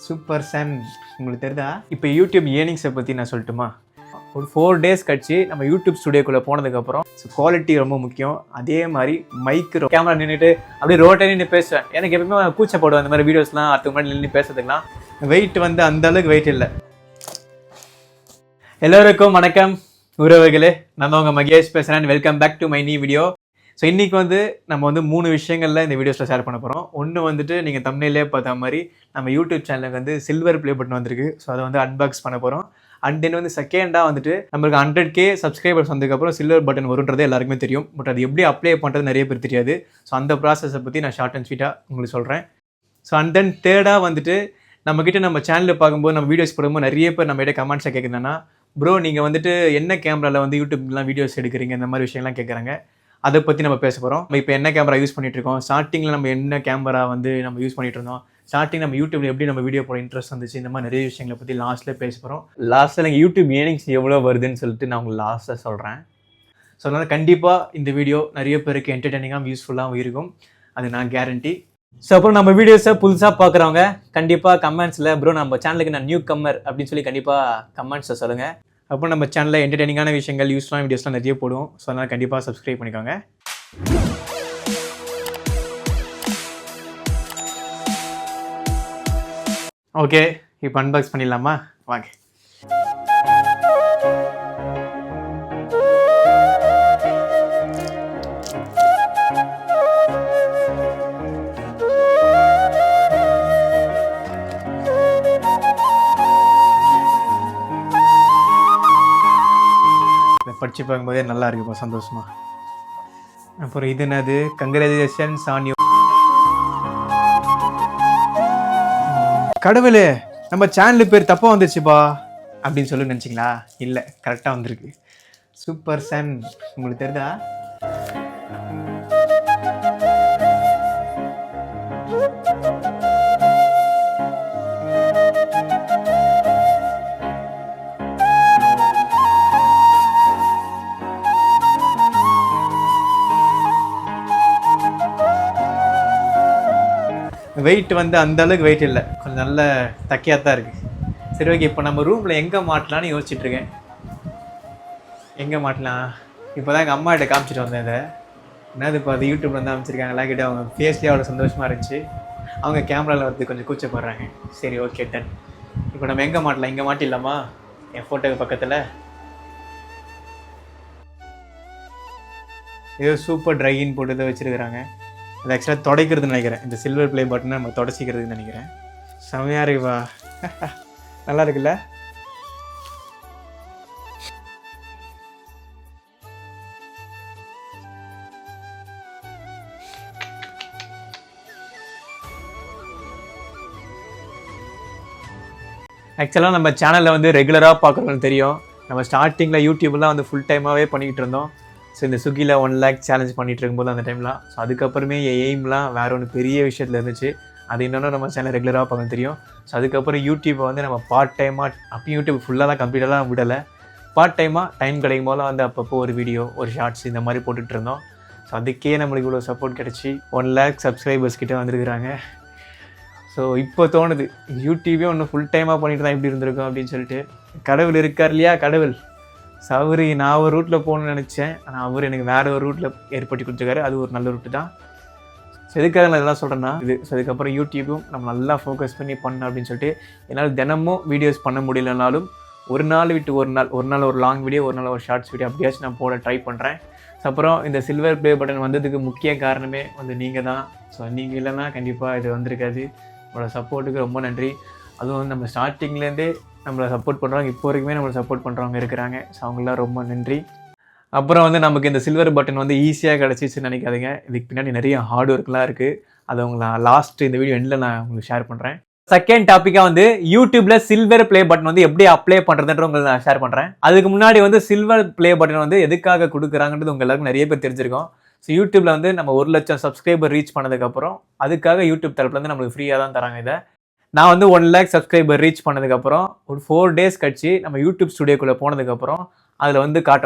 Super sun. உங்களுக்கு தெரியுதா? இப்போ யூடியூப் ஏர்னிங்ஸை பற்றி நான் சொல்லட்டுமா? ஒரு 4 டேஸ் கழிச்சு நம்ம யூடியூப் ஸ்டுடியோக்குள்ளே போனதுக்கப்புறம் குவாலிட்டி ரொம்ப முக்கியம். அதே மாதிரி மைக்கு கேமரா நின்றுட்டு அப்படியே ரோட்டே நின்று பேசுவேன். எனக்கு எப்பவுமே கூச்சப்படுவேன் அந்த மாதிரி வீடியோஸ்லாம் அடுத்த முன்னாடி நின்று பேசுறதுக்குலாம். வெயிட் வந்து அந்த அளவுக்கு வெயிட் இல்லை. எல்லோருக்கும் வணக்கம் உறவுகளே, நான் உங்கள் மகேஷ் பேசுகிறேன். Welcome back to my new video. So இன்றைக்கி வந்து நம்ம வந்து 3 விஷயங்களில் இந்த வீடியோஸில் ஷேர் பண்ண போகிறோம். ஒன்று வந்துட்டு நீங்கள் தம்ப்நெயிலே பார்த்த மாதிரி நம்ம யூடியூப் சேனலுக்கு வந்து சில்வர் ப்ளே பட்டன் வந்திருக்கு. ஸோ அதை வந்து அன்பாக்ஸ் பண்ண போகிறோம். அண்ட் தென் வந்து செகண்டாக வந்துட்டு நம்மளுக்கு 100K சப்ஸ்கிரைபர்ஸ் வந்ததுக்கப்புறம் சில்வர் பட்டன் வருன்றது எல்லாருக்குமே தெரியும். பட் அது எப்படி அப்ளை பண்ணுறது நிறைய பேர் தெரியாது. ஸோ அந்த ப்ராசஸை பற்றி நான் ஷார்ட் அண்ட் ஸ்வீட்டாக உங்களுக்கு சொல்கிறேன். ஸோ அண்ட் தென் தேர்டாக வந்துட்டு நம்மக்கிட்ட நம்ம சேனலில் பார்க்கும்போது நம்ம வீடியோஸ் போடும்போது நிறைய பேர் நம்மகிட்ட கமெண்ட்ஸை கேட்குறதுனா, ப்ரோ நீங்கள் வந்துட்டு என்ன கேமராவில் வந்து யூடியூப்லாம் வீடியோஸ் எடுக்கிறீங்க, இந்த மாதிரி விஷயம்லாம் கேட்குறாங்க. அதை பற்றி நம்ம பேச போகிறோம். நம்ம இப்போ என்ன கேமரா யூஸ் பண்ணிகிட்ருக்கோம், ஸ்டார்டிங்கில் நம்ம என்ன கேமரா வந்து நம்ம யூஸ் பண்ணிகிட்டு இருந்தோம், ஸ்டார்டிங் நம்ம யூடியூப்ல எப்படி நம்ம வீடியோ போட இன்ட்ரெஸ்ட் வந்துச்சு, இந்த மாதிரி நிறைய விஷயங்களை பற்றி லாஸ்ட்டில் பேச போகிறோம். லாஸ்ட்டில் எனக்கு யூடியூப் ஏர்னிங்ஸ் எவ்வளோ வருதுன்னு சொல்லிட்டு நான் உங்களுக்கு லாஸ்ட்டில் சொல்கிறேன். ஸோ அதனால் கண்டிப்பாக இந்த வீடியோ நிறைய பேருக்கு என்டர்டெய்னிங்காகவும் யூஸ்ஃபுல்லாகவும் இருக்கும், அது நான் கேரண்டி. ஸோ அப்புறம் நம்ம வீடியோஸை புதுசாக பார்க்குறவங்க கண்டிப்பாக கமெண்ட்ஸில் ப்ரோ நம்ம சேனலுக்கு நான் நியூ கம்மர் அப்படின்னு சொல்லி கண்டிப்பாக கமெண்ட்ஸை சொல்லுங்கள். அப்புறம் நம்ம சேனலில் என்டர்டெய்னிங்கான விஷயங்கள், யூஸ்ஃபுல்லான வீடியோஸ்லாம் நிறைய போடுவோம். ஸோ அதனால் கண்டிப்பாக சப்ஸ்கிரைப் பண்ணிக்கோங்க. ஓகே, இப்போ அன்பாக்ஸ் பண்ணிடலாமா? வாங்க. படித்து பார்க்கும்போதே நல்லா இருக்குப்பா, சந்தோஷமா. அப்புறம் இது என்னது, கங்க்ராச்சுலேஷன்ஸ் ஆன் யூ. கடவுளே, நம்ம சேனலு பேர் தப்பாக வந்துச்சுப்பா அப்படின்னு சொல்லி நினச்சிங்களா? இல்லை, கரெக்டாக வந்திருக்கு. Super sun. உங்களுக்கு தெரியுதா? வெயிட் வந்து அந்த அளவுக்கு வெயிட் இல்லை, கொஞ்சம் நல்ல தக்கையாக தான் இருக்குது. சரி, ஓகே. இப்போ நம்ம ரூமில் எங்கே மாட்டலான்னு யோசிச்சுட்ருக்கேன். எங்கே மாட்டலாம்? இப்போ தான் எங்கள் அம்மாகிட்ட காமிச்சிட்டு வந்தேன். இதை என்னது இப்போ அது யூடியூப்ல வந்து அமைச்சிருக்காங்களா கிட்ட, அவங்க ஃபேஸ்லேயே அவ்வளோ சந்தோஷமாக இருந்துச்சு. அவங்க கேமராவில் வந்து கொஞ்சம் கூச்சப்படுறாங்க. சரி, ஓகே, டன். இப்போ நம்ம எங்கே மாட்டலாம்? இங்கே மாட்டிடலாமா? என் ஃபோட்டோக்கு பக்கத்தில் ஏதோ சூப்பர் ட்ரைன்னு போட்டு தான் வச்சுருக்கிறாங்க. அது ஆக்சுவலாக துடைக்கிறதுன்னு நினைக்கிறேன். இந்த சில்வர் ப்ளே பட்டனை நம்ம தொடச்சிக்கிறதுன்னு நினைக்கிறேன். செமையாக இருக்குவா, நல்லா இருக்குல்ல? ஆக்சுவலாக நம்ம சேனலில் வந்து ரெகுலராக பார்க்குறவங்களுக்கு தெரியும், நம்ம ஸ்டார்டிங்கில் யூடியூப்லாம் வந்து ஃபுல் டைமாகவே பண்ணிக்கிட்டு இருந்தோம். ஸோ இந்த ஸ்விக்கியில் 1 lakh சேலஞ்ச் பண்ணிகிட்டு இருக்கும்போது அந்த டைம்லாம். ஸோ அதுக்கப்புறமே என் எய்ம்லாம் வேறு ஒன்று பெரிய விஷயத்தில் இருந்துச்சு. அது இன்னொன்று நம்ம சேனல் ரெகுலராக பார்க்க தெரியும். ஸோ அதுக்கப்புறம் யூடியூப்பை வந்து நம்ம பார்ட் டைமாக, அப்பயும் யூடியூப் ஃபுல்லாக கம்ப்ளீட்டாக விடலை, பார்ட் டைமாக டைம் கிடைக்கும் போது வந்து அப்பப்போ ஒரு வீடியோ, ஒரு ஷார்ட்ஸ் இந்த மாதிரி போட்டுகிட்டு இருந்தோம். ஸோ அதுக்கே நம்மளுக்கு இவ்வளோ சப்போர்ட் கிடச்சி 1 lakh சப்ஸ்கிரைபர்ஸ் கிட்டே வந்துருக்குறாங்க. ஸோ இப்போ தோணுது, யூடியூபே ஒன்று ஃபுல் டைமாக பண்ணிட்டு தான் எப்படி இருந்திருக்கும் அப்படின்னு சொல்லிட்டு. கடவுள் இருக்கார் இல்லையா, கடவுள். ஸோ அவர், நான் ஒரு ரூட்டில் போகணுன்னு நினச்சேன், ஆனால் அவர் எனக்கு வேறு ஒரு ரூட்டில் ஏற்படுத்தி கொடுத்துருக்காரு. அது ஒரு நல்ல ரூட்டு தான். ஸோ எதுக்காக நான் இதெல்லாம் சொல்கிறேன்னா, இது ஸோ அதுக்கப்புறம் யூடியூப்பும் நம்ம நல்லா ஃபோக்கஸ் பண்ணி பண்ணணும் அப்படின்னு சொல்லிட்டு. என்னால் தினமும் வீடியோஸ் பண்ண முடியலனாலும் ஒரு நாள் விட்டு ஒரு நாள் ஒரு லாங் வீடியோ, ஒரு நாள் ஒரு ஷார்ட்ஸ் வீடியோ அப்படியாச்சும் நான் போட ட்ரை பண்ணுறேன். ஸோ அப்புறம் இந்த சில்வர் ப்ளே பட்டன் வந்ததுக்கு முக்கிய காரணமே வந்து நீங்கள் தான். ஸோ நீங்கள் இல்லைன்னா கண்டிப்பாக இது வந்திருக்காது. உங்களோட சப்போர்ட்டுக்கு ரொம்ப நன்றி. அதுவும் வந்து நம்ம ஸ்டார்டிங்லேருந்தே நம்மளை சப்போர்ட் பண்ணுறவங்க, இப்போ வரைக்குமே நம்மளை சப்போர்ட் பண்ணுறவங்க இருக்கிறாங்க. ஸோ அவங்களாம் ரொம்ப நன்றி. அப்புறம் வந்து நமக்கு இந்த சில்வர் பட்டன் வந்து ஈஸியாக கிடச்சிச்சுன்னு நினைக்காதீங்க. இதுக்கு பின்னாடி நிறைய ஹார்ட் ஒர்க்லாம் இருக்குது. அதை உங்களை லாஸ்ட் இந்த வீடியோ எண்டில் நான் உங்களுக்கு ஷேர் பண்ணுறேன். செகண்ட் டாப்பிக்காக வந்து யூடியூப்பில் சில்வர் ப்ளே பட்டன் வந்து எப்படி அப்ளை பண்ணுறதுன்ற உங்களுக்கு நான் ஷேர் பண்ணுறேன். அதுக்கு முன்னாடி வந்து சில்வர் ப்ளே பட்டன் வந்து எதுக்காக கொடுக்குறாங்கன்றது உங்கள் எல்லாருக்கும் நிறைய பேர் தெரிஞ்சிருக்கும். ஸோ யூடியூப்பில் வந்து நம்ம 1 லட்சம் சப்ஸ்கிரைபர் ரீச் பண்ணதுக்கப்புறம் அதுக்காக யூடியூப் தரப்புலேருந்து நம்மளுக்கு ஃப்ரீயாக தான் தராங்க. இதை நான் வந்து 1 lakh சப்ஸ்கிரைபர் ரீச் பண்ணதுக்கப்புறம் ஒரு 4 டேஸ் கழிச்சு நம்ம யூடியூப் ஸ்டுடியோக்குள்ளே போனதுக்கப்புறம் அதில் வந்து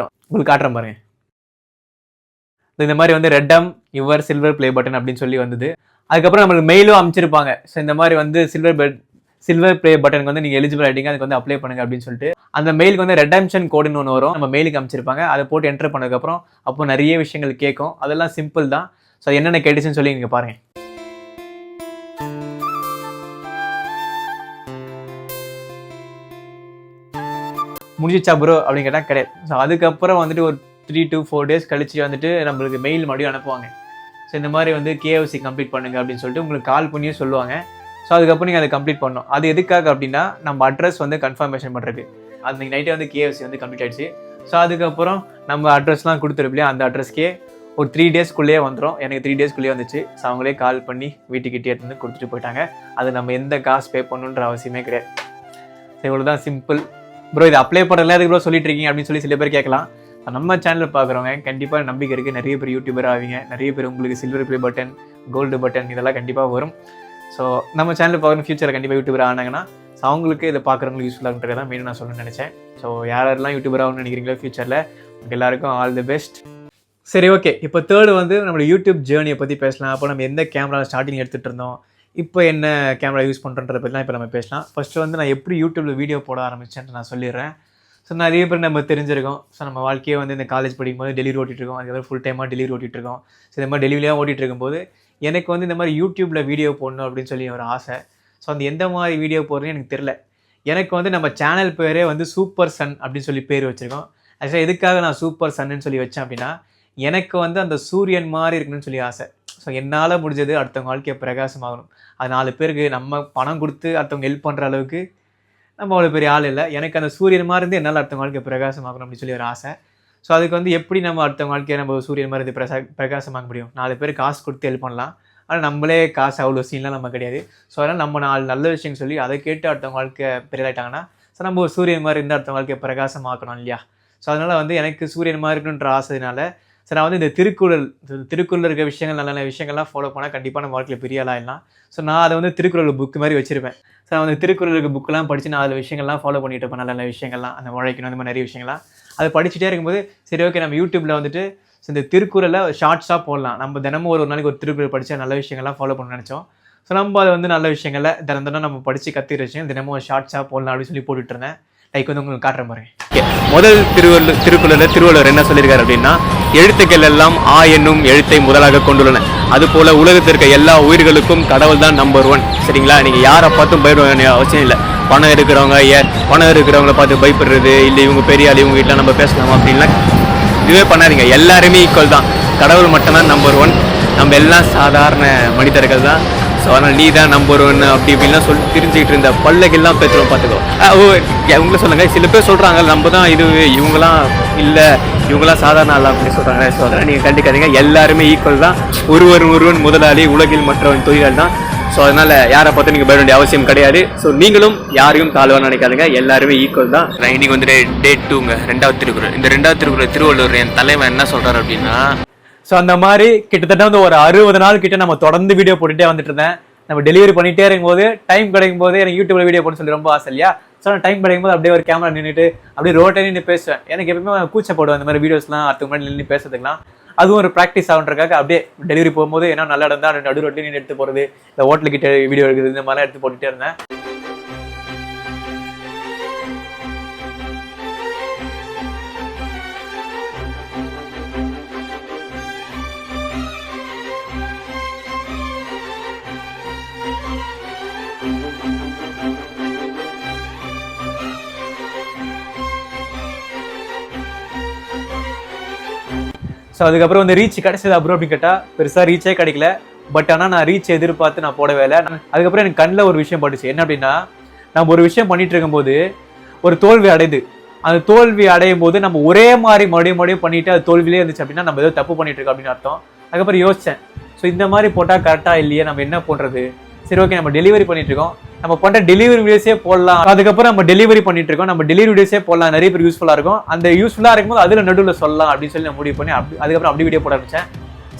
உங்களுக்கு காட்டுறேன் பாருங்க. இந்த மாதிரி வந்து ரெட்டம் யுவர் சில்வர் ப்ளே பட்டன் அப்படின்னு சொல்லி வந்தது. அதுக்கப்புறம் நம்மளுக்கு மெயிலும் அமைச்சிருப்பாங்க. ஸோ இந்த மாதிரி வந்து சில்வர் ப்ளே பட்டனுக்கு வந்து நீங்கள் எலிஜிபிள் ஆகிட்டீங்க, அதுக்கு வந்து அப்ளை பண்ணுங்க அப்படின்னு சொல்லிட்டு அந்த மெயிலுக்கு வந்து ரெடம்ஷன் கோடுன்னு ஒன்று வரும், நம்ம மெயிலுக்கு அமைச்சிருப்பாங்க. அதை போட்டு என்டர் பண்ணதுக்கப்புறம் அப்போ நிறைய விஷயங்கள் கேட்கும். அதெல்லாம் சிம்பிள் தான். ஸோ என்னென்ன கேட்டுச்சுன்னு சொல்லி நீங்கள் பாருங்கள். முடிஞ்சிச்சா ப்ரோ அப்படின்னு கேட்டால் கிடையாது. ஸோ அதுக்கப்புறம் வந்துட்டு ஒரு 3 to 4 days கழிச்சு வந்துட்டு நம்மளுக்கு மெயில் மறுபடியும் அனுப்புவாங்க. ஸோ இந்த மாதிரி வந்து KYC கம்ப்ளீட் பண்ணுங்க அப்படின்னு சொல்லிட்டு உங்களுக்கு கால் பண்ணியும் சொல்லுவாங்க. ஸோ அதுக்கப்புறம் நீங்கள் அதை கம்ப்ளீட் பண்ணணும். அது எதுக்காக அப்படின்னா நம்ம அட்ரஸ் வந்து கன்ஃபர்மேஷன் பண்ணுறதுக்கு. அது நைட்டே வந்து KYC வந்து கம்ப்ளீட் ஆகிடுச்சு. ஸோ அதுக்கப்புறம் நம்ம அட்ரஸ்லாம் கொடுத்துருப்பிலையா, அந்த அட்ரஸ்க்கே ஒரு 3 daysக்குள்ளேயே வந்துடும். எனக்கு 3 daysக்குள்ளேயே வந்துச்சு. ஸோ அவங்களே கால் பண்ணி வீட்டுக்கிட்டே எடுத்து கொடுத்துட்டு போயிட்டாங்க. அது நம்ம எந்த காசு பே பண்ணணுன்ற அவசியமே கிடையாது. ஸோ இவ்வளோ தான் சிம்பிள். ப்ரோ இது அப்ளை பண்ணுறதுல எதுக்கு ப்ரோ சொல்லிட்டு இருக்கீங்க அப்படின்னு சொல்லி சில பேர் கேட்கலாம். நம்ம சேனலில் பார்க்குறவங்க கண்டிப்பாக நம்பிக்கை இருக்குது, நிறைய பேர் யூடியூபர் ஆவீங்க, நிறைய பேர் உங்களுக்கு silver play button, gold button இதெல்லாம் கண்டிப்பாக வரும். ஸோ நம்ம சேனலில் பார்க்குற ஃபியூச்சரில் கண்டிப்பாக யூடியூபர் ஆனாங்கன்னா ஸோ அவங்களுக்கு இதை பார்க்குறவங்களுக்கு யூஸ்ஃபுல்லாக தான் மெயின் நான் சொல்லணும்னு நினச்சேன். ஸோ யாரெல்லாம் யூடியூபர் ஆகணும்னு நினைக்கிறீங்களோ ஃபியூச்சரில் எல்லாருக்கும் ஆல் தி பெஸ்ட். சரி, ஓகே. இப்போ தேர்டு வந்து நம்மளோட யூடியூப் ஜேர்னியை பற்றி பேசலாம். அப்போ நம்ம எந்த கேமரா ஸ்டார்டிங் எடுத்துகிட்டு இருந்தோம், இப்போ என்ன கேமரா யூஸ் பண்ணுறன்றத பற்றிலாம் இப்போ நம்ம பேசலாம். ஃபஸ்ட்டு வந்து நான் எப்படி யூடியூப்பில் வீடியோ போட ஆரம்பித்தேன்ட்டு நான் சொல்லிடுறேன். ஸோ நிறைய பேர் நம்ம தெரிஞ்சிருக்கோம். ஸோ நம்ம வாழ்க்கையே வந்து இந்த காலேஜ் படிக்கும்போது டெலிவரி ஓட்டிகிட்ருக்கோம், அதுக்கப்புறம் ஃபுல் டைமாக டெலிவரி ஓட்டிகிட்ருக்கோம். ஸோ இந்த மாதிரி டெலிவரியாக ஓட்டிகிட்டு இருக்கும்போது எனக்கு வந்து இந்த மாதிரி யூடியூப்பில் வீடியோ போடணும் அப்படின்னு சொல்லி ஒரு ஆசை. ஸோ அந்த எந்த மாதிரி வீடியோ போடுறேன்னு எனக்கு தெரில. எனக்கு வந்து நம்ம சேனல் பேரே வந்து சூப்பர் சன் அப்படின்னு சொல்லி பேர் வச்சுருக்கோம். ஆக்சுவலாக எதுக்காக நான் சூப்பர் சன்னு சொல்லி வச்சேன் அப்படின்னா, எனக்கு வந்து அந்த சூரியன் மாதிரி இருக்கணும்னு சொல்லி ஆசை. ஸோ என்னால் முடிஞ்சது அடுத்தவங்க வாழ்க்கையை பிரகாசமாகணும். அது 4 பேருக்கு நம்ம பணம் கொடுத்து அடுத்தவங்க ஹெல்ப் பண்ணுற அளவுக்கு நம்ம அவ்வளோ பெரிய ஆள் இல்லை. எனக்கு அந்த சூரியன் மாதிரி இருந்து என்னால் அடுத்தவங்க வாழ்க்கையை பிரகாசமாகணும் அப்படின்னு சொல்லி ஒரு ஆசை. ஸோ அதுக்கு வந்து எப்படி நம்ம அடுத்தவங்க வாழ்க்கையை நம்ம சூரியன் மாதிரி இருந்து பிரகாசமாக முடியும்? 4 பேர் காசு கொடுத்து ஹெல்ப் பண்ணலாம். ஆனால் நம்மளே காசு அவ்வளோ சீன்லாம் நம்ம கிடையாது. ஸோ அதனால் நம்ம 4 நல்ல விஷயம் சொல்லி அதை கேட்டு அடுத்தவங்க வாழ்க்கை பெரியாயிட்டாங்கன்னா ஸோ நம்ம ஒரு சூரியன் மாதிரி இருந்து அடுத்தவங்க வாழ்க்கையை பிரகாசமாக்கணும் இல்லையா? ஸோ அதனால் வந்து எனக்கு சூரியன் மாதிரி இருக்கணுன்ற ஆசைனால ஸோ நான் வந்து இந்த திருக்குறள் இருக்க விஷயங்கள் நல்ல நல்ல விஷயங்கள்லாம் ஃபாலோ பண்ணால் கண்டிப்பாக நம்ம வாழ்க்கையில் பெரிய ஆளாயிடலாம். ஸோ நான் அதை வந்து திருக்குறள் புக்கு மாதிரி வச்சுருப்பேன். ஸோ நான் வந்து திருக்குறளுக்கு புக்கெலாம் படித்து நான் அதில் விஷயங்கள்லாம் ஃபாலோ பண்ணிட்டு இருப்பேன். நல்ல நல்ல விஷயங்கள்லாம், அந்த உழைக்கணும், அந்த மாதிரி நிறைய விஷயங்கள்லாம் அதை படிச்சுட்டே இருக்கும்போது சரி ஓகே நம்ம யூடியூப்பில் வந்துட்டு ஸோ இந்த திருக்குறளை ஷார்ட்ஸாக போடலாம். நம்ம தினமும் ஒரு நாளைக்கு ஒரு திருக்குறள் படித்தா நல்ல விஷயங்கள்லாம் ஃபாலோ பண்ண நினச்சோம். ஸோ நம்ம அதை வந்து நல்ல விஷயங்களை தினம் நம்ம படித்து கற்றுக்கிற விஷயம் தினமும் ஒரு ஷார்ட்ஸாக போடலாம் அப்படின்னு சொல்லி போட்டுட்டு இருந்தேன். லைக் வந்து உங்களுக்கு காட்டுற பாருங்க. முதல் திருக்குறளில் திருவள்ளுவர் என்ன சொல்லியிருக்காரு அப்படின்னா, எழுத்துக்கள் எல்லாம் ஆ என்னும் எழுத்தை முதலாக கொண்டுள்ளன, அதுபோல உலகத்திற்கு எல்லா உயிர்களுக்கும் கடவுள் தான் நம்பர் 1. சரிங்களா? நீங்கள் யாரை பார்த்தும் பயப்பட அவசியம் இல்லை. பணம் இருக்கிறவங்கள பார்த்து பயப்படுறது இல்லை, இவங்க பெரிய ஆள், இவங்க வீட்டில் நம்ம பேசலாமா அப்படின்லாம் இதுவே பண்ணாதீங்க. எல்லாருமே ஈக்குவல் தான். கடவுள் மட்டும்தான் நம்பர் 1. நம்ம எல்லாம் சாதாரண மனிதர்கள் தான். ஸோ அதனால் நீ தான் நம்பர் 1 அப்படி இப்படின்லாம் சொல்லி தெரிஞ்சுக்கிட்டு இருந்த பல்லகெல்லாம் பேத்துறோம் பார்த்துக்கோ. இவங்கள சொல்லுங்க, சில பேர் சொல்கிறாங்க நம்ம தான் இது, இவங்களாம் இல்லை, இவங்களாம் சாதாரண ஆள் அப்படின்னு சொல்கிறாங்க. ஸோ அதனால் நீங்கள் கண்டிக்காதீங்க. எல்லாருமே ஈக்குவல் தான். ஒருவன் முதலாளி, உலகில் மற்றவன் தொழிலாளி தான். ஸோ அதனால் யாரை பார்த்து நீங்கள் பயப்பட வேண்டிய அவசியம் கிடையாது. ஸோ நீங்களும் யாரையும் தாழ்வான்னு நினைக்காதுங்க, எல்லாருமே ஈக்குவல் தான். இன்னைக்கு வந்துட்டு டே 2ங்க, 2வது திருக்குறள். இந்த 2வது திருக்குறள் திருவள்ளுவர் என் தலைவன் என்ன சொல்கிறார் அப்படின்னா, ஸோ அந்த மாதிரி கிட்டத்தட்ட வந்து ஒரு 60 நாள் கிட்ட நம்ம தொடர்ந்து வீடியோ போட்டுகிட்டே வந்துட்டு இருந்தேன். நம்ம டெலிவரி பண்ணிகிட்டே இருக்கும்போது டைம் கிடைக்கும் போது எனக்கு யூடியூப்ல வீடியோ போட்டு சொல்லி ரொம்ப ஆசை இல்லையா? ஸோ நான் டைம் கிடைக்கும் போது அப்படியே ஒரு கேமரா நின்றுட்டு அப்படியே ரோட்டே நின்று பேசுவேன். எனக்கு எப்பவுமே கூச்சப்படுவேன் அந்த மாதிரி வீடியோஸ்லாம் அடுத்த முன்னாடி நின்று பேசுறதுக்கலாம். அதுவும் ஒரு ப்ராக்டிஸ் ஆகுன்றக்காக அப்படியே டெலிவரி போகும்போது என்ன நல்ல இடம் தான் நடு ரோட்லேயே நின்று எடுத்து போகிறது, இந்த ஹோட்டலுக்கிட்ட வீடியோ எடுக்குது, இந்த மாதிரிலாம் எடுத்து போட்டுகிட்டே இருந்தேன். ஸோ அதுக்கப்புறம் வந்து ரீச் கிடைச்சது அப்புறம் அப்படின்னு கேட்டால் பெருசாக ரீச்சே கிடைக்கல. பட் ஆனால் நான் ரீச் எதிர்பார்த்து நான் போடவே இல்லை. அதுக்கப்புறம் எனக்கு கண்ணில் ஒரு விஷயம் பட்டுச்சு. என்ன அப்படின்னா, நம்ம ஒரு விஷயம் பண்ணிட்டு இருக்கும்போது ஒரு தோல்வி அடையுது. அந்த தோல்வி அடையும் போது நம்ம ஒரே மாதிரி மறுபடியும் பண்ணிட்டு அது தோல்வியிலே இருந்துச்சு அப்படின்னா நம்ம ஏதோ தப்பு பண்ணிட்டு இருக்கோம் அப்படின்னு அர்த்தம். அதுக்கப்புறம் யோசித்தேன், ஸோ இந்த மாதிரி போட்டால் கரெக்டாக இல்லையே, நம்ம என்ன பண்ணுறது? சரி ஓகே, நம்ம டெலிவரி பண்ணிட்டு இருக்கோம், நம்ம பண்ணுற டெலிவரி வீடியோஸே போடலாம். அதுக்கப்புறம் நம்ம டெலிவரி பண்ணிட்டு இருக்கோம், நம்ம டெலிவரி வீடியோஸே போடலாம், நிறைய பேர் யூஸ்ஃபுல்லாக இருக்கும். அந்த யூஸ்ஃபுல்லாக இருக்கும்போது அதில் நடுவில் சொல்லலாம் அப்படின்னு சொல்லி நான் முடிவு பண்ணி அதுக்கப்புறம் அப்படி வீடியோ போட ஆரம்பிச்சேன்.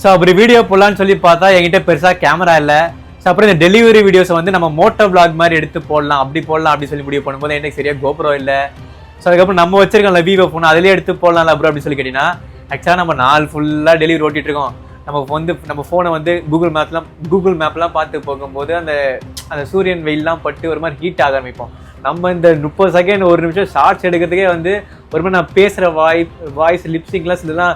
ஸோ அப்படி வீடியோ போடலான்னு சொல்லி பார்த்தா என்கிட்ட பெருசாக கேமரா இல்லை. ஸோ அப்புறம் இந்த டெலிவரி வீடியோஸை வந்து நம்ம மோட்டோ விளாக் மாதிரி எடுத்து போடலாம் அப்படின்னு சொல்லி முடிவு பண்ணும்போது எனக்கு சரியா கோப்ரோ இல்லை. ஸோ அதுக்கப்புறம் நம்ம வச்சிருக்கோம்ல விவோ ஃபோன், அதிலே எடுத்து போடலாம்ல அப்புறம் அப்படின்னு சொல்லி கேட்டீங்கன்னா, ஆக்சுவலாக நம்ம நாள் ஃபுல்லாக டெலிவரி ஓட்டிட்டு இருக்கோம். நம்ம ஃபோனை வந்து கூகுள் மேப்லாம் பார்த்து போகும்போது அந்த சூரியன் வெயில்லாம் பட்டு ஒரு மாதிரி ஹீட் ஆக ஆரம்பிப்போம். நம்ம இந்த 30 செகண்ட் 1 நிமிஷம் ஷார்ட்ஸ் எடுக்கிறதுக்கே வந்து ஒரு மாதிரி நான் பேசுகிற வாய்ஸ் லிப்ஸிங்லாம் இதெல்லாம்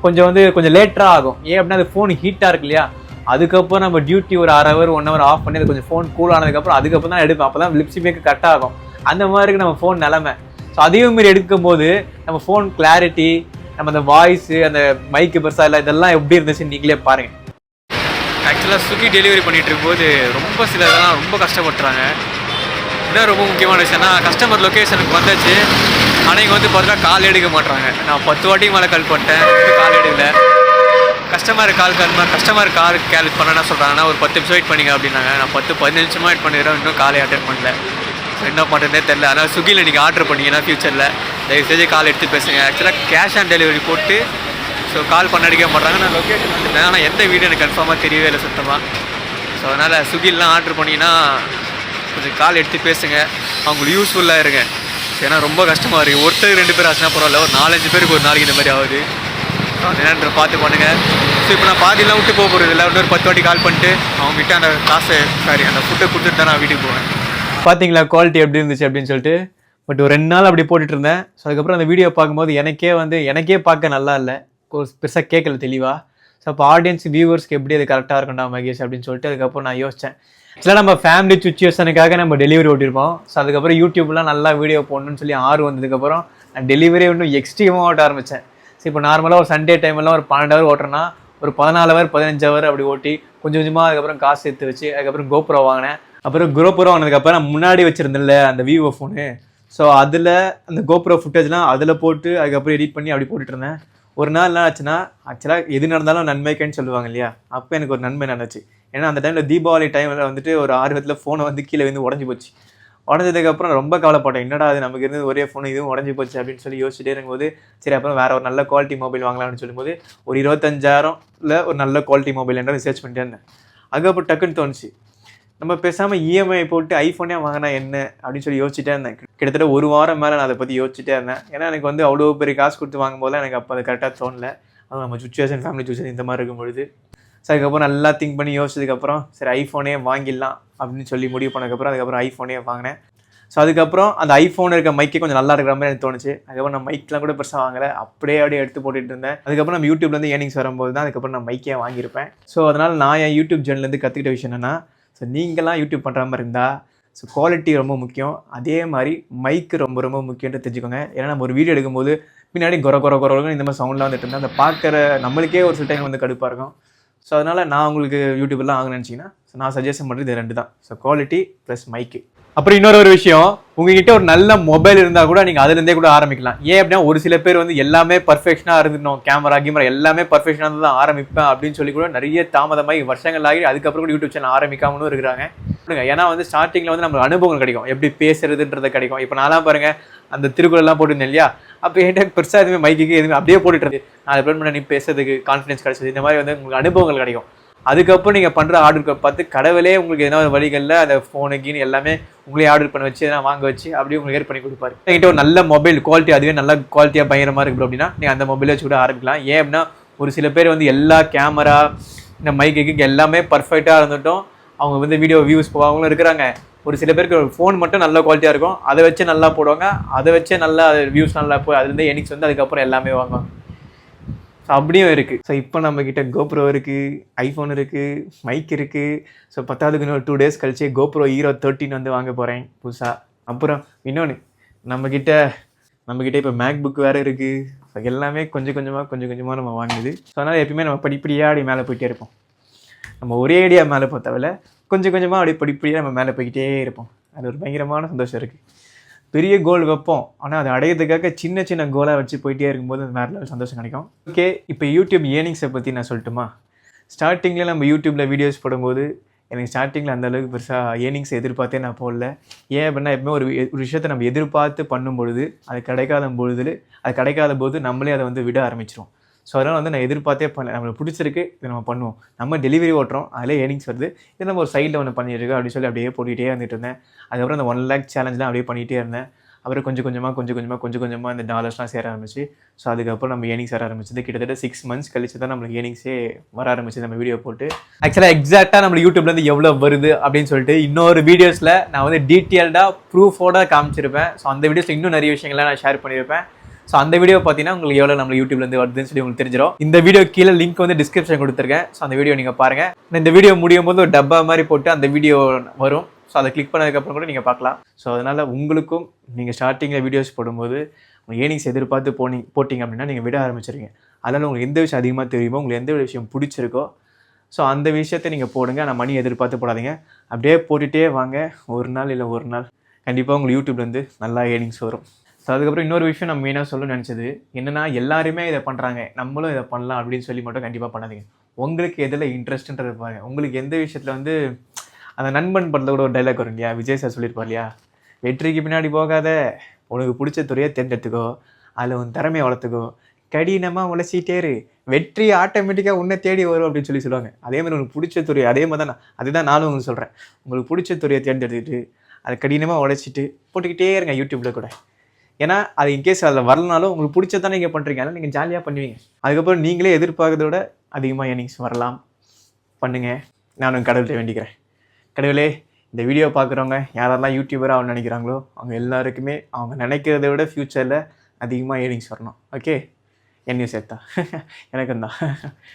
கொஞ்சம் லேட்டராக ஆகும். ஏன் அப்படின்னா அது ஃபோன் ஹீட்டாக இருக்கு இல்லையா. அதுக்கப்புறம் நம்ம டியூட்டி ஒரு 1/2 hour 1 hour ஆஃப் பண்ணி அது கொஞ்சம் ஃபோன் கூல் ஆனதுக்கப்புறம் அதுக்கப்புறம் தான் எடுப்பேன். அப்போ தான் லிப்ஸிங்க்கு கரெக்டாக ஆகும். அந்த மாதிரி நம்ம ஃபோன் நிலமை. ஸோ அதையும் மாரி எடுக்கும் போது நம்ம ஃபோன் கிளாரிட்டி, நம்ம அந்த வாய்ஸு, அந்த மைக்கு பெருசாக இல்லை, இதெல்லாம் எப்படி இருந்துச்சுன்னு நீங்களே பாருங்கள். ஆக்சுவலாக ஸ்விக்கி டெலிவரி பண்ணிகிட்டு இருக்கும்போது சில இதெல்லாம் ரொம்ப கஷ்டப்படுறாங்க. இன்னும் ரொம்ப முக்கியமான விஷயம்னா கஸ்டமர் லொக்கேஷனுக்கு வந்தாச்சு, ஆனால் இங்கே வந்து பார்த்தா கால் எடுக்க மாட்டாங்க. நான் 10 வாட்டிக்கு மேலே கால் பண்ணிட்டேன், கால் எடுக்கல. கஸ்டமர் கால் கேல்குலேட் பண்ண என்ன சொல்கிறாங்கன்னா ஒரு 10 நிமிஷம் வெயிட் பண்ணிங்க அப்படின்னாங்க. நான் 10-15 நிமிஷமாக வெயிட் பண்ணிடுறேன், இன்னும் காலை அட்டென்ட் பண்ணல. என்ன பண்ணுறதுனே தெரில. அதனால் ஸ்விக்கியில் நீங்கள் ஆர்டர் பண்ணிங்கன்னா ஃபியூச்சரில் தயவுசெய்து கால் எடுத்து பேசுங்க. ஆக்சுவலாக கேஷ் ஆன் டெலிவரி போட்டு கால் பண்ண அடிக்க மாட்டாங்க. நான் லொக்கேஷன் வந்துட்டேன், ஆனால் எந்த வீடு எனக்கு கன்ஃபார்மாக தெரியவே இல்லை சுத்தமாக. ஸோ அதனால் ஸ்விக்கிலாம் ஆர்டர் பண்ணிங்கன்னா கொஞ்சம் கால் எடுத்து பேசுங்க, அவங்களுக்கு யூஸ்ஃபுல்லாக இருங்க. ஏன்னா ரொம்ப கஷ்டமாக இருக்குது. ஒருத்தர் 2 பேர் ஆச்சுன்னா பரவாயில்ல, ஒரு 4-5 பேருக்கு ஒரு நாளைக்கு இந்த மாதிரி ஆகுது. என்னன்ற பார்த்து பண்ணுங்கள். ஸோ இப்போ நான் பாதிலாம் விட்டு போகிறது இல்லை, இன்னொரு 10 வாட்டி கால் பண்ணிட்டு அவங்ககிட்ட அந்த ஃபுட்டை கொடுத்துட்டு தான் நான் வீட்டுக்கு போவேன். பார்த்தீங்களா குவாலிட்டி எப்படி இருந்துச்சு அப்படின்னு சொல்லிட்டு. பட் ஒரு 2 நாள் அப்படி போட்டுட்டு இருந்தேன். ஸோ அதுக்கப்புறம் அந்த வீடியோ பார்க்கும்போது எனக்கே பார்க்க நல்லா இல்லை, பெருசாக கேட்கல தெளிவாக. ஸோ அப்போ ஆடியன்ஸ் வியூவர்ஸ்க்கு எப்படி அது கரெக்டாக இருக்கும்டா மகேஷ் அப்படின்னு சொல்லிட்டு அதுக்கப்புறம் நான் யோசித்தேன். ஆக்சுவலாக நம்ம ஃபேமிலி சுச்சுவேஷனுக்காக நம்ம டெலிவரி ஓட்டியிருப்போம். ஸோ அதுக்கப்புறம் யூடியூப்லாம் நல்லா வீடியோ போடணும்னு சொல்லி வந்ததுக்கப்புறம் நான் டெலிவரி இன்னும் எக்ஸ்ட்ரீமாக ஓட்ட ஆரம்பித்தேன். ஸோ இப்போ நார்மலாக ஒரு சண்டே டைம்லாம் ஒரு 12 hour ஓட்டுறேன்னா ஒரு 14 hour 15 hour அப்படி ஓட்டி கொஞ்சம் கொஞ்சமாக அதுக்கப்புறம் காசு சேர்த்து வச்சு அதுக்கப்புறம் கோப்ரோ வாங்கினேன். அப்புறம் கோப்ரோ வாங்கினதுக்கப்புறம் நான் முன்னாடி வச்சுருந்தேன்ல அந்த விவோ ஃபோனு, ஸோ அதில் அந்த கோப்ரோ ஃபுட்டேஜ்லாம் அதில் போட்டு அதுக்கப்புறம் எடிட் பண்ணி அப்படி போட்டுட்டு இருந்தேன். ஒரு நாள் என்ன ஆச்சுன்னா, ஆக்சுவலாக எது நடந்தாலும் நன்மைக்குன்னு சொல்லுவாங்க இல்லையா, அப்போ எனக்கு ஒரு நன்மை நடந்துச்சு. ஏன்னா அந்த டைமில் தீபாவளி டைமில் வந்துட்டு ஒரு ஆர்வத்தில் ஃபோனை வந்து கீழே வந்து உடஞ்சி போச்சு. உடஞ்சதுக்கப்புறம் ரொம்ப கவலைப்பட்டேன், என்னடா அது நமக்கு இருந்து ஒரே ஃபோன் இதுவும் உடஞ்சி போச்சு அப்படின்னு சொல்லி யோசிச்சுட்டே இருக்கும்போது சரி அப்புறம் வேறு ஒரு நல்ல குவாலிட்டி மொபைல் வாங்கலாம்னு சொல்லும்போது ஒரு 25,000ல் ஒரு நல்ல குவாலிட்டி மொபைல் என்ற ரிசர்ச் பண்ணிட்டே இருந்தேன். அதுக்கப்புறம் டக்குன்னு தோணுச்சு, நம்ம பேசாமல் இஎம்ஐ போட்டு ஐஃபோனே வாங்கினா என்ன அப்படின்னு சொல்லி யோசிச்சுட்டே இருந்தேன். கிட்டத்தட்ட 1 வாரம் மேலே நான் அதை பற்றி யோசிச்சுட்டே இருந்தேன். ஏன்னா எனக்கு வந்து அவ்வளோ பெரிய காசு கொடுத்து வாங்கும்போது எனக்கு அப்போ அது கரெக்டாக தோணலை. அதுவும் நம்ம சுச்சுவேஷன் ஃபேமிலி சுச்சுவேஷன் இந்த மாதிரி இருக்கும்பொழுது ஸோ அதுக்கப்புறம் நல்லா திங்க் பண்ணி யோசிச்சதுக்கப்புறம் சரி ஐஃபோனே வாங்கிடலாம் அப்படின்னு சொல்லி முடிவு பண்ணதுக்கப்புறம் அதுக்கப்புறம் ஐஃபோனே வாங்கினேன். ஸோ அதுக்கப்புறம் அந்த ஐஃபோன் இருக்க மைக்கே கொஞ்சம் நல்லா இருக்கிற மாதிரி எனக்கு தோணுச்சு. அதுக்கப்புறம் நான் மைக்லாம் கூட பெருசாக வாங்கலை, அப்படியே எடுத்து போட்டுட்டு இருந்தேன். அதுக்கப்புறம் நம்ம யூடியூப்லேருந்து ஏர்னிங்ஸ் வரும்போது தான் அதுக்கப்புறம் நான் மைக்கே வாங்கியிருப்பேன். ஸோ அதனால் நான் என் யூடியூப் சேனல்லேருந்து கற்றுக்கிட்ட விஷயம் என்னென்னா, ஸோ நீங்களாம் யூடியூப் பண்ணுற மாதிரி இருந்தால் ஸோ குவாலிட்டி ரொம்ப முக்கியம், அதே மாதிரி மைக்கு ரொம்ப ரொம்ப முக்கியம்னு தெரிஞ்சுக்கோங்க. ஏன்னா நம்ம ஒரு வீடியோ எடுக்கும்போது பின்னாடி குறை இந்த மாதிரி சவுண்ட்லாம் வந்துட்டு இருந்தால் அந்த பார்க்குற நம்மளுக்கே ஒரு சில டைம் வந்து கடுப்பாக இருக்கும். ஸோ அதனால் நான் உங்களுக்கு யூடியூப்லாம் ஆகணும்னு நினச்சிங்கன்னா ஸோ நான் சஜஷன் பண்ணுறது இது 2 தான். ஸோ குவாலிட்டி ப்ளஸ் மைக்கு. அப்புறம் இன்னொரு விஷயம், உங்ககிட்ட ஒரு நல்ல மொபைல் இருந்தால் கூட நீங்கள் அதுலேருந்தே கூட ஆரம்பிக்கலாம். ஏன் அப்படின்னா ஒரு சில பேர் வந்து எல்லாமே பர்ஃபெக்ஷனாக இருந்துடணும், கேமரா எல்லாமே பர்ஃபெக்ஷனாக தான் ஆரம்பிப்பேன் அப்படின்னு சொல்லி கூட நிறைய தாமதமாகி வருஷங்கள் ஆகி அதுக்கப்புறம் கூட யூடியூப் சேனல் ஆரம்பிக்காமலும் இருக்கிறாங்க. ஏன்னா வந்து ஸ்டார்டிங்கில் வந்து நம்ம அனுபவங்கள் கிடைக்கும், எப்படி பேசுறதுன்றது கிடைக்கும். இப்போ நான்லாம் பாருங்கள் அந்த திருக்குறள்லாம் போட்டுருந்தேன் இல்லையா, அப்போ என்கிட்ட பெருசாக எதுவுமே மைக்கு எதுவுமே அப்படியே போட்டுட்டு நான் அதை பண்ண நீ பேசுறதுக்கு கான்ஃபிடன்ஸ் கிடைச்சது, இந்த மாதிரி வந்து உங்களுக்கு அனுபவங்கள் கிடைக்கும். அதுக்கப்புறம் நீங்கள் பண்ணுற ஆர்டருக்கு பார்த்து கடவுளே உங்களுக்கு எதனா ஒரு வழிகளில் அந்த ஃபோனுக்குன்னு எல்லாமே உங்களே ஆர்டர் பண்ண வச்சு எதனா வாங்க வச்சு அப்படியே உங்களுக்கு ஏர் பண்ணி கொடுப்பாரு. என்கிட்ட ஒரு நல்ல மொபைல் குவாலிட்டி அதுவே நல்ல குவாலிட்டியாக பயங்கரமாக இருக்குது அப்படின்னா நீங்கள் அந்த மொபைலை வச்சு கூட ஆரம்பிக்கலாம். ஏன் அப்படின்னா ஒரு சில பேர் வந்து எல்லா கேமரா இந்த மைக்கு எல்லாமே பர்ஃபெக்டாக இருந்துட்டும் அவங்க வந்து வீடியோ வியூஸ் போவாங்களும் இருக்கிறாங்க. ஒரு சில பேருக்கு ஒரு ஃபோன் மட்டும் நல்ல குவாலிட்டியாக இருக்கும், அதை வச்சு நல்லா போடுவாங்க, அதை வச்சே நல்லா வியூஸ் நல்லா போய் அதுலேருந்து எனிக்ஸ் வந்து அதுக்கப்புறம் எல்லாமே வாங்குவாங்க. ஸோ அப்படியும் இருக்குது. ஸோ இப்போ நம்மக்கிட்ட கோப்ரோ இருக்குது, ஐஃபோன் இருக்குது, மைக் இருக்குது. ஸோ 10th இன்னொரு 2 days கழிச்சு கோப்ரோ ஹீரோ 13 வந்து வாங்க போகிறேன் புதுசாக. அப்புறம் இன்னொன்று நம்மக்கிட்ட இப்போ மேக் புக் வேறு இருக்குது. ஸோ எல்லாமே கொஞ்சம் கொஞ்சமாக நம்ம வாங்குது. ஸோ அதனால் எப்பயுமே நம்ம படிப்படியாக அப்படி மேலே போயிட்டே இருப்போம். நம்ம ஒரே ஐடியா மேலே போத்தவில்ல கொஞ்சம் கொஞ்சமாக அப்படியே படிப்படியாக நம்ம மேலே போய்கிட்டே இருப்போம். அது ஒரு பயங்கரமான சந்தோஷம் இருக்குது. பெரிய கோல் வைப்போம், ஆனால் அதை அடையிறதுக்காக சின்ன கோலாக வச்சு போயிட்டே இருக்கும்போது அது வேறு லெவல் சந்தோஷம் கிடைக்கும். ஓகே, இப்போ யூடியூப் ஏர்னிங்ஸை பற்றி நான் சொல்லட்டுமா? ஸ்டார்டிங்கில் நம்ம யூடியூப்பில் வீடியோஸ் போடும்போது எனக்கு ஸ்டார்டிங்கில் அந்தளவுக்கு பெருசாக ஏர்னிங்ஸை எதிர்பார்த்தே நான் போடல. ஏன் அப்படின்னா எப்பவுமே ஒரு விஷயத்தை நம்ம எதிர்பார்த்து பண்ணும்பொழுது அது கிடைக்காத போது நம்மளே அதை வந்து விட ஆரம்பிச்சிடும். ஸோ அதனால் வந்து நான் எதிர்பார்த்தே பண்ணல, நம்மளுக்கு பிடிச்சிருக்கு இதை நம்ம பண்ணுவோம், நம்ம டெலிவரி ஓட்டுறோம் அதில் ஏர்னிங்ஸ் வருது, இது நம்ம ஒரு சைடில் ஒன்று பண்ணிட்டுருக்கோம் அப்படின்னு சொல்லி அப்படியே போட்டுகிட்டே வந்துட்டு இருந்தேன். அதுக்கப்புறம் அந்த 1 lakh சேலஞ்ச்லாம் அப்படியே பண்ணிகிட்டே இருந்தேன். அப்புறம் கொஞ்சம் கொஞ்சமாக இந்த டாலர்ஸ்லாம் சேர ஆரம்பிச்சு. ஸோ அதுக்கப்புறம் நம்ம ஏர்னிங்ஸ் வர ஆரம்பிச்சது. கிட்டத்தட்ட 6 மந்த்ஸ் கழிச்சு தான் நம்மளுக்கு ஏர்னிங்ஸே வர ஆரம்பிச்சு நம்ம வீடியோ போட்டு. ஆக்சுவலாக எக்ஸாக்டாக நம்ம யூடியூப்லேருந்து எவ்வளோ வருது அப்படின்னு சொல்லிட்டு இன்னொரு வீடியோஸில் நான் வந்து டீட்டெயில்டாக ப்ரூஃபோட காமிச்சிருப்பேன். ஸோ அந்த வீடியோஸில் இன்னும் நிறைய விஷயங்கள்லாம் நான் ஷேர் பண்ணியிருப்பேன். ஸோ அந்த வீடியோ பார்த்தீங்கன்னா உங்களுக்கு எவ்வளோ நம்ம யூடியூப்லேருந்து வருதுன்னு சொல்லி உங்களுக்கு தெரிஞ்சிடும். இந்த வீடியோ கீழே லிங்க் வந்து டிஸ்கிரிப்ஷன் கொடுத்துருக்கேன். ஸோ அந்த வீடியோ நீங்கள் பாருங்கள். இந்த வீடியோ முடியும் போது ஒரு டப்பா மாதிரி போட்டு அந்த வீடியோ வரும். ஸோ அதை கிளிக் பண்ணதுக்கப்புறம் கூட நீங்கள் பார்க்கலாம். ஸோ அதனால் உங்களுக்கும் நீங்கள் ஸ்டார்டிங்கில் வீடியோஸ் போடும்போது உங்கள் ஏர்னிங்ஸ் எதிர்பார்த்து போட்டிங்க அப்படின்னா நீங்கள் விட ஆரம்பிச்சிருங்க. அதனால் உங்களுக்கு எந்த விஷயம் அதிகமாக தெரியுமோ, உங்களுக்கு எந்த விஷயம் பிடிச்சிருக்கோ, ஸோ அந்த விஷயத்தை நீங்கள் போடுங்க. ஆனால் மணி எதிர்பார்த்து போடாதீங்க. அப்படியே போட்டுகிட்டே வாங்க. ஒரு நாள் இல்லை ஒரு நாள் கண்டிப்பாக உங்களுக்கு யூடியூப்லேருந்து நல்லா ஏர்னிங்ஸ் வரும். ஸோ அதுக்கப்புறம் இன்னொரு விஷயம் நம்ம மெயினாக சொல்ல நினச்சது என்னென்னா, எல்லாருமே இதை பண்ணுறாங்க, நம்மளும் இதை பண்ணலாம் அப்படின்னு சொல்லி மட்டும் கண்டிப்பாக பண்ணாதீங்க. உங்களுக்கு எதில் இன்ட்ரெஸ்ட்டுன்றது பாருங்கள். உங்களுக்கு எந்த விஷயத்தில் வந்து அந்த நண்பன் படத்தில் கூட ஒரு டைலாக் வரும் இல்லையா, விஜய் சார் சொல்லியிருப்பார் இல்லையா, வெற்றிக்கு பின்னாடி போகாத, உனக்கு பிடிச்ச துறையை தேர்ந்தெடுத்துக்கோ, அதில் உன் திறமையை வளர்த்துக்கோ, கடினமாக உழைச்சிட்டே இரு, வெற்றி ஆட்டோமேட்டிக்காக உன்னை தேடி வரும் அப்படின்னு சொல்லுவாங்க. அதே மாதிரி உங்களுக்கு பிடிச்ச துறை, அதே மாதிரி தான் அதுதான் நானும் உங்களுக்கு சொல்கிறேன். உங்களுக்கு பிடிச்ச துறையை தேர்ந்தெடுத்துக்கிட்டு அதை கடினமாக உழைச்சிட்டு போட்டுக்கிட்டே இருங்க யூடியூப்பில் கூட. ஏன்னா அது இன்கேஸ் அதில் வரலனாலும் உங்களுக்கு பிடிச்சதானே நீங்கள் பண்ணுறீங்க, அதனால் நீங்கள் ஜாலியாக பண்ணுவீங்க. அதுக்கப்புறம் நீங்களே எதிர்பார்க்கறத விட அதிகமாக ஏர்னிங்ஸ் வரலாம். பண்ணுங்கள். நானும் கடவுள்கிட்ட வேண்டிக்கிறேன். கடவுளே, இந்த வீடியோ பார்க்குறவங்க யாரெல்லாம் யூடியூபராக ஆகணும்னு நினைக்கிறாங்களோ அவங்க எல்லாருக்குமே அவங்க நினைக்கிறத விட ஃப்யூச்சரில் அதிகமாக ஏர்னிங்ஸ் வரணும். ஓகே, என்னையும் சேர்த்தா எனக்கும் தான்.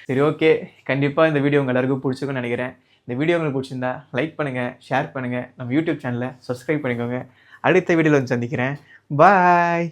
சரி, ஓகே. கண்டிப்பாக இந்த வீடியோ உங்கள் எல்லாருக்கும் பிடிச்சிருக்குன்னு நினைக்கிறேன். இந்த வீடியோ உங்களுக்கு பிடிச்சிருந்தா லைக் பண்ணுங்கள், ஷேர் பண்ணுங்கள், நம்ம யூடியூப் சேனலை சப்ஸ்கிரைப் பண்ணிக்கோங்க. அடுத்த வீடியோவில் வந்து சந்திக்கிறேன். பாய்.